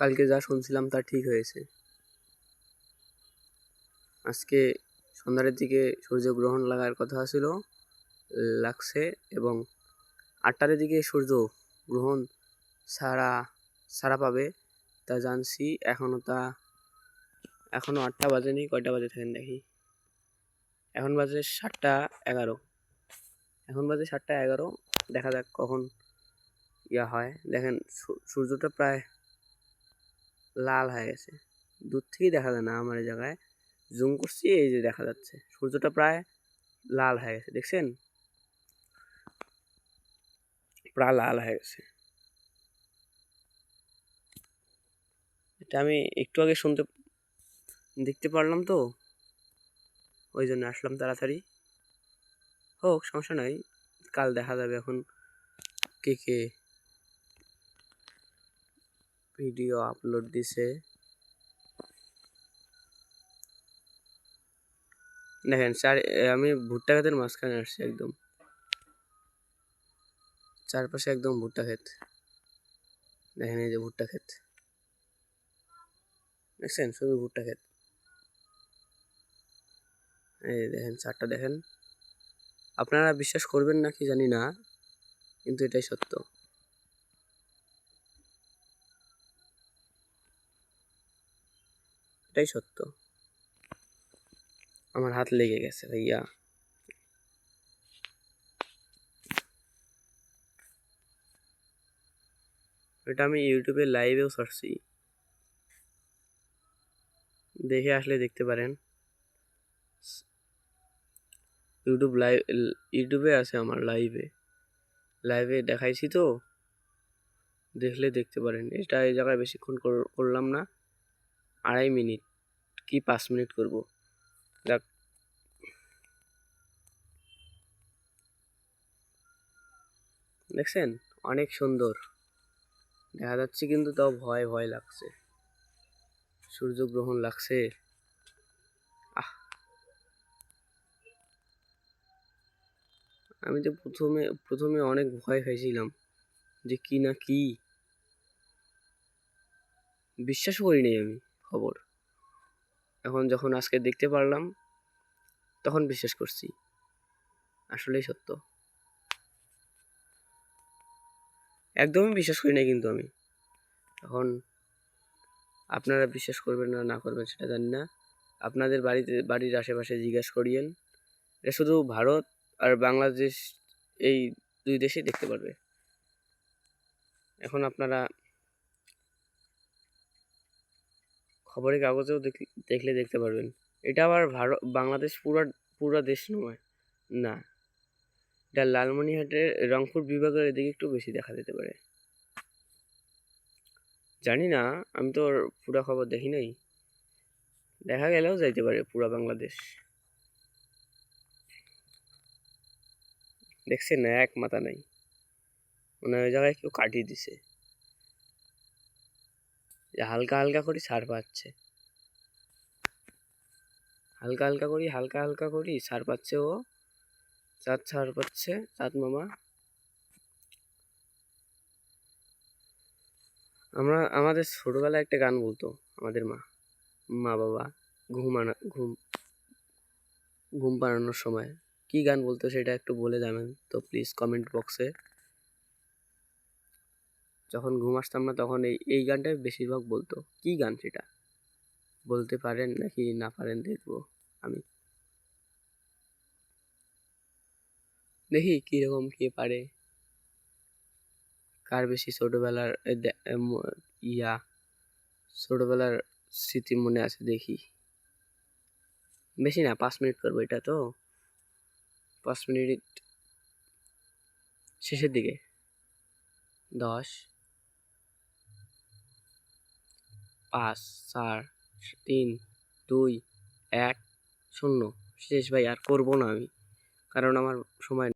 কালকে যা শুনছিলাম তা ঠিক হয়েছে। আজকে সন্ধ্যার দিকে সূর্যগ্রহণ লাগার কথা ছিল, লাগছে, এবং 8টার দিকে সূর্য গ্রহণ ছাড়া পাবে তা জানছি। এখনো 8টা বাজেনি। কয়টা বাজে থাকেন দেখি, এখন বাজে 7টা 11। এখন বাজে 7টা 11। দেখা যাক কখন ইয়া হয়। দেখেন সূর্যটা প্রায় লাল হয়ে গেছে, দূর থেকেই দেখা যায় না। আমার এই জায়গায় জুম করছি, এই যে দেখা যাচ্ছে সূর্যটা প্রায় লাল হয়ে গেছে, দেখছেন? প্রায় লাল হয়ে গেছে। এটা আমি একটু আগে দেখতে পারলাম, তো ওই জন্য আসলাম তাড়াতাড়ি। হোক, সমস্যা নাই, কাল দেখা যাবে। এখন কে কে ভিডিও আপলোড দিছে দেখেন। আমি ভুট্টা ক্ষেতের মাঝখানে আসছি, একদম চারপাশে একদম ভুট্টা ক্ষেত। দেখেন এই যে ভুট্টা ক্ষেত, দেখছেন? শুধু ভুট্টা ক্ষেত। এই দেখেন চারটা, দেখেন। আপনারা বিশ্বাস করবেন না কি জানি না, কিন্তু এটাই সত্য। এটাই সত্য। আমার হাত লেগে গেছে ভাইয়া। এটা আমি ইউটিউবে লাইভেও ছাড়ছি, দেখে আসলে দেখতে পারেন। ইউটিউবে আছে আমার, লাইভে দেখাইছি, তো দেখলে দেখতে পারেন। এটা এই জায়গায় বেশিক্ষণ করলাম না, 2.5 মিনিট কি 5 মিনিট করব। দেখ, দেখছেন? অনেক সুন্দর দেখা যাচ্ছে, কিন্তু তাও ভয় ভয় লাগছে। সূর্যগ্রহণ লাগছে। আমি তো প্রথমে অনেক ভয় খাইছিলাম, যে কি না কি, বিশ্বাসও করি নাই আমি খবর। এখন যখন আজকে দেখতে পারলাম, তখন বিশ্বাস করছি। আসলেই সত্য। একদমই বিশ্বাস করি নাই কিন্তু আমি। এখন আপনারা বিশ্বাস করবেন না করবেন সেটা জানি না। আপনাদের বাড়ির আশেপাশে জিজ্ঞেস করিয়েন। এটা শুধু ভারত আর বাংলাদেশ, এই 2 দেশেই দেখতে পারবে। এখন আপনারা খবরের কাগজেও দেখলে দেখতে পারবেন। এটা আবার বাংলাদেশ পুরা দেশ নয়, না। এটা লালমনিরহাটের রংপুর বিভাগের এদিকে একটু বেশি দেখা যেতে পারে। জানি না, আমি তো পুরা খবর দেখি নাই। দেখা গেলেও যাইতে পারে পুরা বাংলাদেশ। দেখছেন না, এক মাথা নাই, মনে হয় ওই জায়গায় কেউ কাটিয়ে দিছে। হালকা হালকা করে ছাড় পাচ্ছে, হালকা হালকা করি ছাড় পাচ্ছে। ও চাঁদ ছাড় পাচ্ছে, চাঁদ মামা। আমাদের ছোটবেলায় একটা গান বলতো আমাদের মা বাবা, ঘুম পাড়ানোর সময়। কি গান বলতো সেটা একটু বলে যাবেন তো প্লিজ কমেন্ট বক্সে। যখন ঘুম আসতাম না, তখন এই গানটাই বেশিরভাগ বলতো। কি গান সেটা বলতে পারেন নাকি না পারেন, দেখবো আমি। দেখি কিরকম কে পারে, কার বেশি ছোটবেলার স্মৃতি মনে আছে। দেখি, বেশি না, 5 মিনিট করবো এটা, তো 5 মিনিট শেষের দিকে। 10, 5, 4, 3, 2, 1, 0 শেষ ভাই। আর করবো না আমি, কারণ আমার সময়